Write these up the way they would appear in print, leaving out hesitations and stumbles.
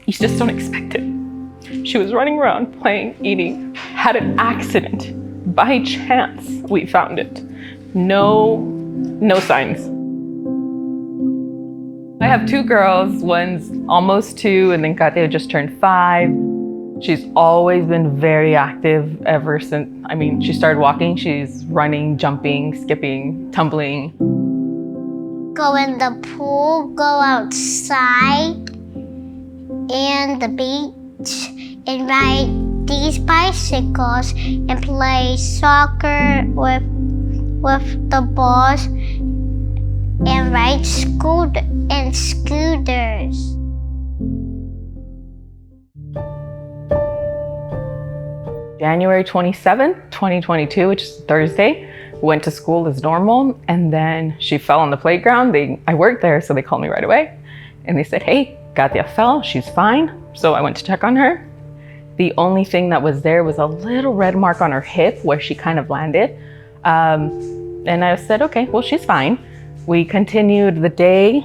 You just don't expect it. She was running around, playing, eating, had an accident. By chance, we found it. No signs. I have 2 girls, one's almost 2, and then Katia just turned 5. She's always been very active ever since, she started walking. She's running, jumping, skipping, tumbling. Go in the pool, go outside, and the beach, and ride these bicycles, and play soccer with the balls, and ride scooters. January 27th, 2022, which is Thursday, went to school as normal, and then she fell on the playground. I worked there, so they called me right away, and they said, hey, Katia fell, she's fine. So I went to check on her. The only thing that was there was a little red mark on her hip where she kind of landed. And I said, okay, well, she's fine. We continued the day.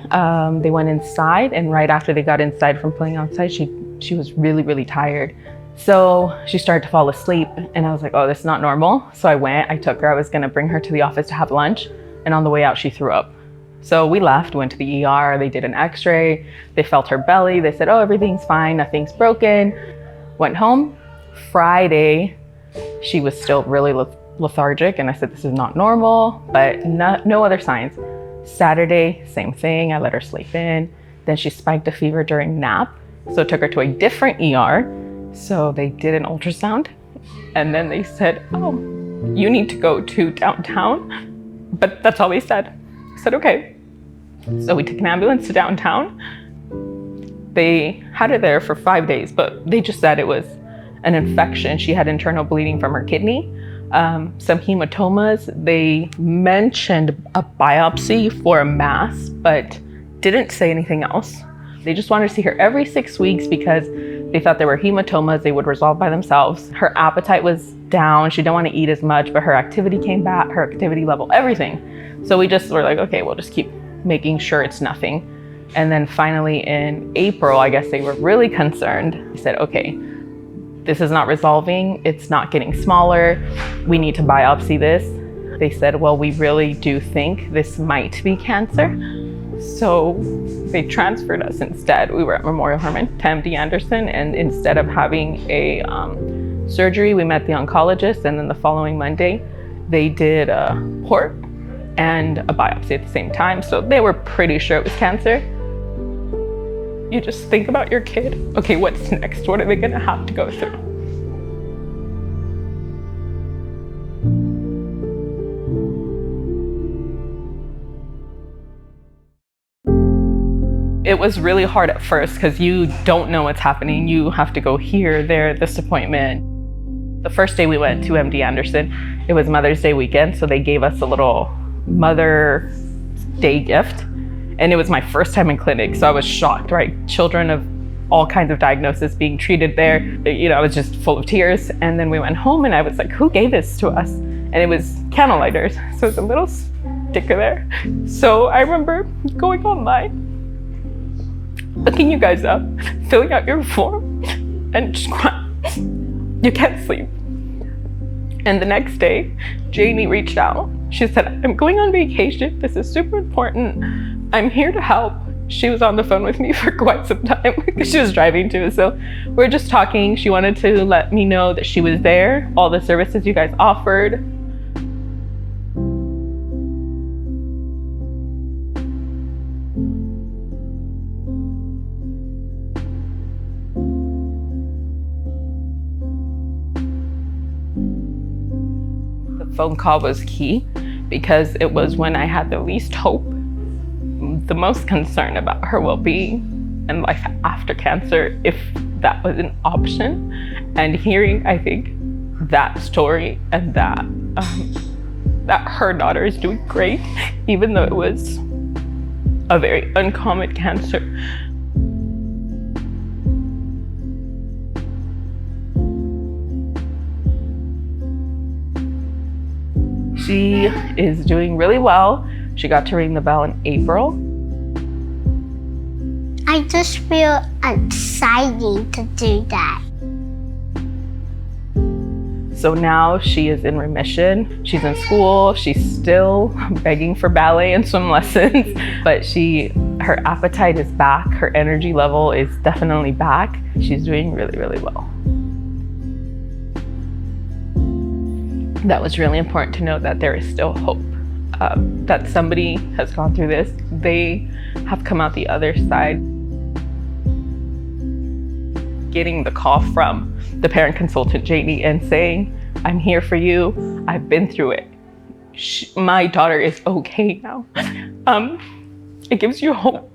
They went inside, and right after they got inside from playing outside, she was really, really tired. So she started to fall asleep, and I was like, oh, this is not normal. So I took her. I was gonna bring her to the office to have lunch, and on the way out, she threw up. So we left, went to the ER, they did an x-ray, they felt her belly, they said, oh, everything's fine, nothing's broken. Went home. Friday, she was still really lethargic, and I said, this is not normal, but no other signs. Saturday, same thing, I let her sleep in. Then she spiked a fever during nap, so took her to a different ER. So they did an ultrasound, and then they said, oh, you need to go to downtown. But that's all they said. I said, okay. So we took an ambulance to downtown. They had her there for 5 days, but they just said it was an infection. She had internal bleeding from her kidney, some hematomas. They mentioned a biopsy for a mass, but didn't say anything else. They just wanted to see her every 6 weeks because they thought there were hematomas, they would resolve by themselves. Her appetite was down, she didn't want to eat as much, but her activity came back, her activity level, everything. So we just were like, okay, we'll just keep making sure it's nothing. And then finally in April, I guess they were really concerned. They said, okay, this is not resolving, it's not getting smaller, we need to biopsy this. They said, well, we really do think this might be cancer. So they transferred us instead. We were at Memorial Hermann to MD Anderson, and instead of having a surgery, we met the oncologist, and then the following Monday, they did a port and a biopsy at the same time. So they were pretty sure it was cancer. You just think about your kid. Okay, what's next? What are they gonna have to go through? It was really hard at first because you don't know what's happening. You have to go here, there, this appointment. The first day we went to MD Anderson, it was Mother's Day weekend, so they gave us a little Mother's Day gift. And it was my first time in clinic, so I was shocked, right? Children of all kinds of diagnoses being treated there. I was just full of tears. And then we went home and I was like, who gave this to us? And it was Candlelighters. So it's a little sticker there. So I remember going online, looking you guys up, filling out your form, and just crying. You can't sleep. And the next day, Janie reached out. She said, I'm going on vacation. This is super important. I'm here to help. She was on the phone with me for quite some time because she was driving too. So we're just talking. She wanted to let me know that she was there, all the services you guys offered. Phone call was key because it was when I had the least hope, the most concern about her well-being and life after cancer, if that was an option. And hearing, I think, that story and that her daughter is doing great, even though it was a very uncommon cancer. She is doing really well. She got to ring the bell in April. I just feel excited to do that. So now she is in remission. She's in school. She's still begging for ballet and swim lessons, but her appetite is back. Her energy level is definitely back. She's doing really, really well. That was really important to know that there is still hope, that somebody has gone through this. They have come out the other side. Getting the call from the parent consultant, Janie, and saying, I'm here for you. I've been through it. My daughter is okay now. It gives you hope.